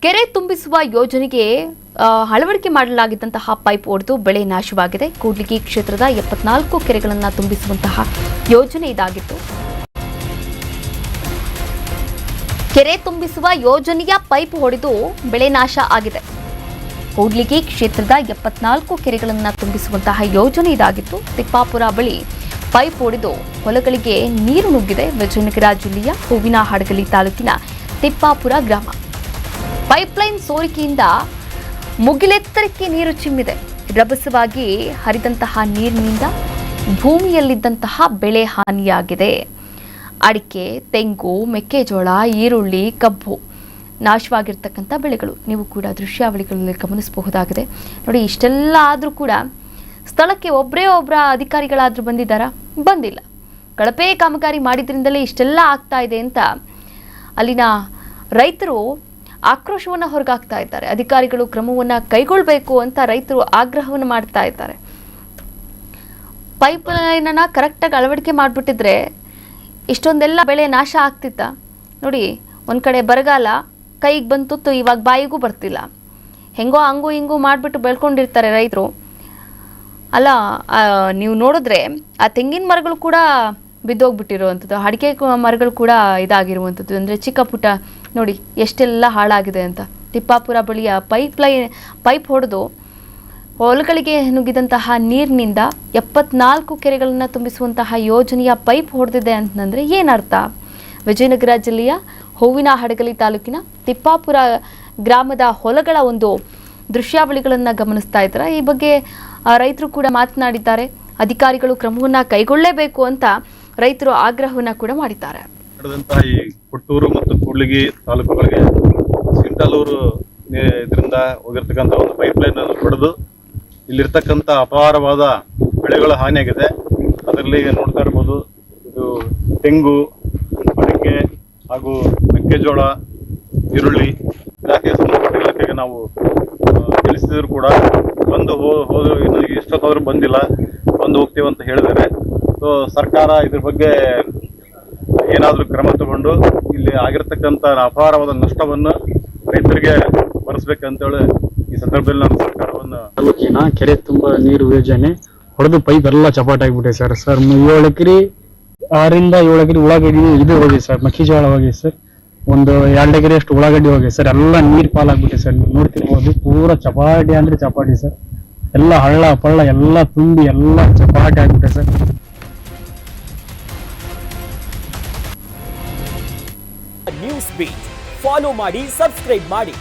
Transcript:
ಕೆರೆ ತುಂಬಿಸುವ ಯೋಜನೆಗೆ ಅಳವಡಿಕೆ ಮಾಡಲಾಗಿದ್ದಂತಹ ಪೈಪ್ ಒಡೆದು ಬೆಳೆ ನಾಶವಾಗಿದೆ. ಕೂಡ್ಲಿಗಿ ಕ್ಷೇತ್ರದ 74 ಕೆರೆಗಳನ್ನು ತುಂಬಿಸುವಂತಹ ಯೋಜನೆ ಇದಾಗಿತ್ತು. ಕೆರೆ ತುಂಬಿಸುವ ಯೋಜನೆಯ ಪೈಪ್ ಒಡೆದು ಬೆಳೆ ನಾಶ ಆಗಿದೆ. ಕೂಡ್ಲಿಗಿ ಕ್ಷೇತ್ರದ 74 ಕೆರೆಗಳನ್ನು ತುಂಬಿಸುವಂತಹ ಯೋಜನೆ ಇದಾಗಿತ್ತು. ತಿಪ್ಪಾಪುರ ಬಳಿ ಪೈಪ್ ಒಡೆದು ಹೊಲಗಳಿಗೆ ನೀರು ನುಗ್ಗಿದೆ. ವಿಜಯನಗರ ಜಿಲ್ಲೆಯ ಹೂವಿನಹಡಗಲಿ ತಾಲೂಕಿನ ತಿಪ್ಪಾಪುರ ಗ್ರಾಮ. ಪೈಪ್ಲೈನ್ ಸೋರಿಕೆಯಿಂದ ಮುಗಿಲೆತ್ತರಕ್ಕೆ ನೀರು ಚಿಮ್ಮಿದೆ. ರಭಸವಾಗಿ ಹರಿದಂತಹ ನೀರಿನಿಂದ ಭೂಮಿಯಲ್ಲಿದ್ದಂತಹ ಬೆಳೆ ಹಾನಿಯಾಗಿದೆ. ಅಡಿಕೆ, ತೆಂಗು, ಮೆಕ್ಕೆಜೋಳ, ಈರುಳ್ಳಿ, ಕಬ್ಬು ನಾಶವಾಗಿರ್ತಕ್ಕಂಥ ಬೆಳೆಗಳು ನೀವು ಕೂಡ ದೃಶ್ಯಾವಳಿಗಳಲ್ಲಿ ಗಮನಿಸಬಹುದಾಗಿದೆ. ನೋಡಿ, ಇಷ್ಟೆಲ್ಲ ಆದರೂ ಕೂಡ ಸ್ಥಳಕ್ಕೆ ಒಬ್ಬರ ಅಧಿಕಾರಿಗಳಾದರೂ ಬಂದಿಲ್ಲ. ಕಳಪೆ ಕಾಮಗಾರಿ ಮಾಡಿದ್ರಿಂದಲೇ ಇಷ್ಟೆಲ್ಲ ಆಗ್ತಾ ಇದೆ ಅಂತ ಅಲ್ಲಿನ ರೈತರು ಆಕ್ರೋಶವನ್ನು ಹೊರಗಾಗ್ತಾ ಇದ್ದಾರೆ. ಅಧಿಕಾರಿಗಳು ಕ್ರಮವನ್ನು ಕೈಗೊಳ್ಳಬೇಕು ಅಂತ ರೈತರು ಆಗ್ರಹವನ್ನು ಮಾಡ್ತಾ ಇದ್ದಾರೆ. ಪೈಪ್ ಲೈನನ್ನು ಕರೆಕ್ಟಾಗಿ ಅಳವಡಿಕೆ ಮಾಡಿಬಿಟ್ಟಿದ್ರೆ ಇಷ್ಟೊಂದೆಲ್ಲ ಬೆಳೆ ನಾಶ ಆಗ್ತಿತ್ತ? ನೋಡಿ, ಒಂದು ಕಡೆ ಬರಗಾಲ ಕೈಗೆ ಬಂತು, ಇವಾಗ ಬಾಯಿಗೂ ಬರ್ತಿಲ್ಲ. ಹೆಂಗೋ ಹಂಗೂ ಹಿಂಗೂ ಮಾಡಿಬಿಟ್ಟು ಬೆಳ್ಕೊಂಡಿರ್ತಾರೆ ರೈತರು. ಅಲ್ಲ, ನೀವು ನೋಡಿದ್ರೆ ಆ ತೆಂಗಿನ ಮರಗಳು ಕೂಡ ಬಿದ್ದೋಗ್ಬಿಟ್ಟಿರುವಂಥದ್ದು, ಅಡಿಕೆ ಮರಗಳು ಕೂಡ ಇದಾಗಿರುವಂಥದ್ದು. ಅಂದರೆ ಚಿಕ್ಕ ಪುಟ್ಟ ನೋಡಿ ಎಷ್ಟೆಲ್ಲ ಹಾಳಾಗಿದೆ ಅಂತ. ತಿಪ್ಪಾಪುರ ಬಳಿಯ ಪೈಪ್ ಹೊಡೆದು ಹೊಲಗಳಿಗೆ ನುಗ್ಗಿದಂತಹ ನೀರಿನಿಂದ 74 ಕೆರೆಗಳನ್ನು ತುಂಬಿಸುವಂತಹ ಯೋಜನೆಯ ಪೈಪ್ ಹೊಡೆದಿದೆ ಅಂತಂದರೆ ಏನರ್ಥ? ವಿಜಯನಗರ ಜಿಲ್ಲೆಯ ಹೂವಿನಹಡಗಲಿ ತಾಲೂಕಿನ ತಿಪ್ಪಾಪುರ ಗ್ರಾಮದ ಹೊಲಗಳ ಒಂದು ದೃಶ್ಯಾವಳಿಗಳನ್ನು ಗಮನಿಸ್ತಾ ಇದ್ದಾರೆ. ಈ ಬಗ್ಗೆ ರೈತರು ಕೂಡ ಮಾತನಾಡಿದ್ದಾರೆ. ಅಧಿಕಾರಿಗಳು ಕ್ರಮವನ್ನು ಕೈಗೊಳ್ಳಲೇಬೇಕು ಅಂತ ರೈತರು ಆಗ್ರಹವನ್ನು ಕೂಡ ಮಾಡಿದ್ದಾರೆ. ಈ ಕೊಟ್ಟೂರು ಮತ್ತು ಕೂಡ್ಲಿಗಿ ತಾಲೂಕುಗಳಿಗೆ ಸಿಂಟಲೂರು ಇದರಿಂದ ಹೋಗಿರ್ತಕ್ಕಂಥ ಒಂದು ಪೈಪ್ ಲೈನ್ ಅನ್ನು ಹೊಡೆದು ಇಲ್ಲಿರ್ತಕ್ಕಂಥ ಅಪಾರವಾದ ಬೆಳೆಗಳ ಹಾನಿಯಾಗಿದೆ. ಅದರಲ್ಲಿ ನೋಡ್ತಾ ಇರ್ಬೋದು, ಇದು ತೆಂಗು, ಅಡಿಕೆ ಹಾಗೂ ಮೆಕ್ಕೆಜೋಳ, ಈರುಳ್ಳಿ ಇಲಾಖೆಗೆ ಸಂಬಂಧಪಟ್ಟ ಇಲಾಖೆಗೆ ನಾವು ತಿಳಿಸಿದ್ರು ಕೂಡ ಹೋದು ಇನ್ನು ಎಷ್ಟೊತ್ತಾದ್ರೂ ಬಂದಿಲ್ಲ, ಬಂದು ಹೋಗ್ತೀವಿ ಅಂತ ಹೇಳಿದ್ದಾರೆ. ಸೊ ಸರ್ಕಾರ ಇದ್ರ ಬಗ್ಗೆ ಏನಾದರೂ ಕ್ರಮ ತಗೊಂಡು ಇಲ್ಲಿ ಆಗಿರ್ತಕ್ಕಂಥ ಅಪಾರವಾದ ನಷ್ಟವನ್ನು ರೈತರಿಗೆ ಭರಿಸಬೇಕಂತೇಳಿ ಈ ಸಂದರ್ಭದಲ್ಲಿ ನಾನು ಸರ್ಕಾರವನ್ನು ತಾಲೂಕಿನ ಕೆರೆ ತುಂಬ ನೀರು ಯೋಜನೆ ಹೊಡೆದು ಪೈಪ್ ಎಲ್ಲ ಚಪಾಟ್ ಆಗಿಬಿಟ್ಟೆ ಸರ್. 7 ಎಕರೆ 6ರಿಂದ 7 ಎಕರೆ ಉಳ್ಳಾಗಡ್ಡಿ ಇದು ಹೋಗಿದೆ ಸರ್, ಮೆಕ್ಕೆಜೋಳ ಹೋಗಿದೆ ಸರ್. ಒಂದು 2 ಎಕರೆ ಅಷ್ಟು ಉಳ್ಳಾಗಡ್ಡಿ ಹೋಗಿದೆ ಸರ್. ಎಲ್ಲ ನೀರು ಪಾಲಾಗ್ಬಿಟ್ಟೆ ಸರ್. ನೀವು ನೋಡ್ತಿರ್ಬೋದು, ಪೂರ ಚಪಾಟಿ ಅಂದ್ರೆ ಚಪಾಟಿ ಸರ್. ಎಲ್ಲ ಹಳ್ಳ ಪಳ್ಳ ಎಲ್ಲ ತುಂಬಿ ಎಲ್ಲ ಚಪಾಟಿ ಆಗ್ಬಿಟ್ಟೆ ಸರ್. ನ್ಯೂಸ್ ಬೀಟ್ ಫಾಲೋ ಮಾಡಿ, ಸಬ್ಸ್ಕ್ರೈಬ್ ಮಾಡಿ.